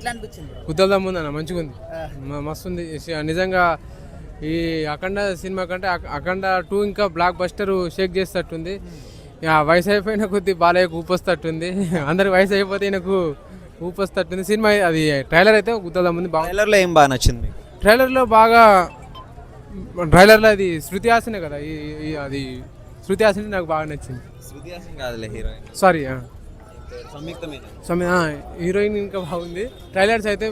ఎట్లా అనిపించింది? కుదరదమ్మ ఉందన్న మంచిగా ఉంది, మస్తు ఉంది నిజంగా. ఈ అఖండ సినిమా కంటే అఖండ 2 ఇంకా బ్లాక్ బస్టర్ షేక్ చేసేటట్టుంది. వయసు అయిపోయిన కొద్ది బాలయ్యకు ఊపొస్తట్టుంది, అందరికి వయసు అయిపోతే ఈయనకు ఊపొస్తట్టుంది సినిమా. అది ట్రైలర్ అయితే కుదరదమ్మ ఉంది బాగా. ట్రైలర్లో ఏం బాగా నచ్చింది మీకు? ట్రైలర్లో బాగా, ట్రైలర్లో అది శృతి హాసనే కదా, అది శృతి హాసన్ నాకు బాగా నచ్చింది. శృతి హాసన్ కాదులే హీరోయిన్, సారీ సంయుక్తమైన హీరోయిన్ ఇంకా బాగుంది. ట్రైలర్స్ అయితే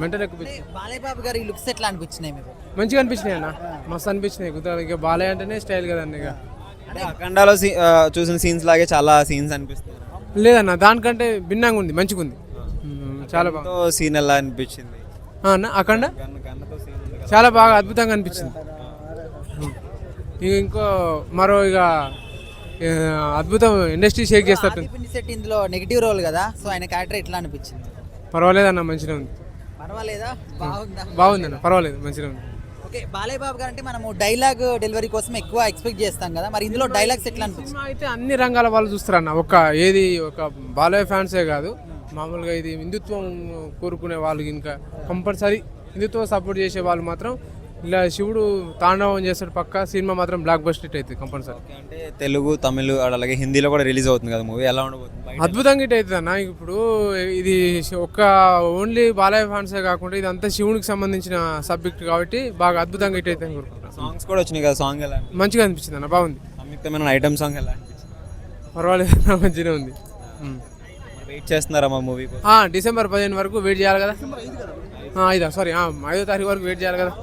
మెంటల్ ఎక్కువ బాలయ్య బాబు గారి లుక్స్ ఎట్లా అనిపించినాయి మీకు? మంచిగా అనిపించినాయి అన్న, మస్తు అనిపించినాయి. కుదరదు ఇక బాలయ్య అంటేనే స్టైల్ కదండి. ఇక అంటే అఖండాలో చూసిన సీన్స్ లాగే చాలా సీన్స్ అనిపిస్తుంది లేదన్న, దానికంటే భిన్నంగా ఉంది, మంచిగా ఉంది, చాలా బాగా. సీన్ ఎలా అనిపించింది అన్న అఖండ చాలా బాగా అద్భుతంగా అనిపించింది. ఇక ఇంకో మరో ఇక అద్భుతం ఇండస్ట్రీ షేక్ చేస్తారు. సెట్ ఇందులో నెగిటివ్ రోల్ కదా, సో ఆయన క్యారెక్టర్ ఎట్లా అనిపించింది? పర్వాలేదన్న, మంచిగా ఉంది. పర్వాలేదా, బాగుందా? బాగుందన్న, పర్వాలేదు, మంచిగా ఉంది. ఓకే, బాలయ్య బాబు గారు అంటే మనము డైలాగ్ డెలివరీ కోసం ఎక్కువ ఎక్స్పెక్ట్ చేస్తాం కదా, మరి ఇందులో డైలాగ్స్ ఎట్లా అనిపించింది? అయితే అన్ని రంగాల వాళ్ళు చూస్తారన్న, ఒక బాలయ్య ఫ్యాన్సే కాదు, మామూలుగా ఇది హిందుత్వం కోరుకునే వాళ్ళు ఇంకా కంపల్సరీ హిందుత్వం సపోర్ట్ చేసే వాళ్ళు మాత్రం ఇలా శివుడు తాండవం చేస్తాడు పక్కా. సినిమా మాత్రం బ్లాక్ బస్టర్ హిట్ అవుతుంది కంపల్సరీ. అంటే తెలుగు, తమిళ్, అలాగే హిందీలో కూడా రిలీజ్ అవుతుంది కదా మూవీ, ఎలా ఉండబోతుంది? అద్భుతంగా హిట్ అవుతుంది అన్న. ఇప్పుడు ఇది ఒక ఓన్లీ బాలయ్య ఫ్యాన్సే కాకుండా ఇది అంతా శివునికి సంబంధించిన సబ్జెక్ట్ కాబట్టి బాగా అద్భుతంగా హిట్ అవుతుంది అనుకుంటున్నాను. సాంగ్స్ కూడా వచ్చినాయి కదా, సాంగ్ ఎలా మంచిగా అనిపించింది అన్న, బాగుంది. సంయుక్తమైన ఐటమ్ సాంగ్ ఎలా అనిపించింది? పర్వాలేదు అన్న, మంచిగా ఉంది. వెయిట్ చేస్తున్నారా మా మూవీ? డిసెంబర్ 15 వరకు వెయిట్ చేయాలి కదా. 5 తారీఖు వరకు వెయిట్ చేయాలి కదా.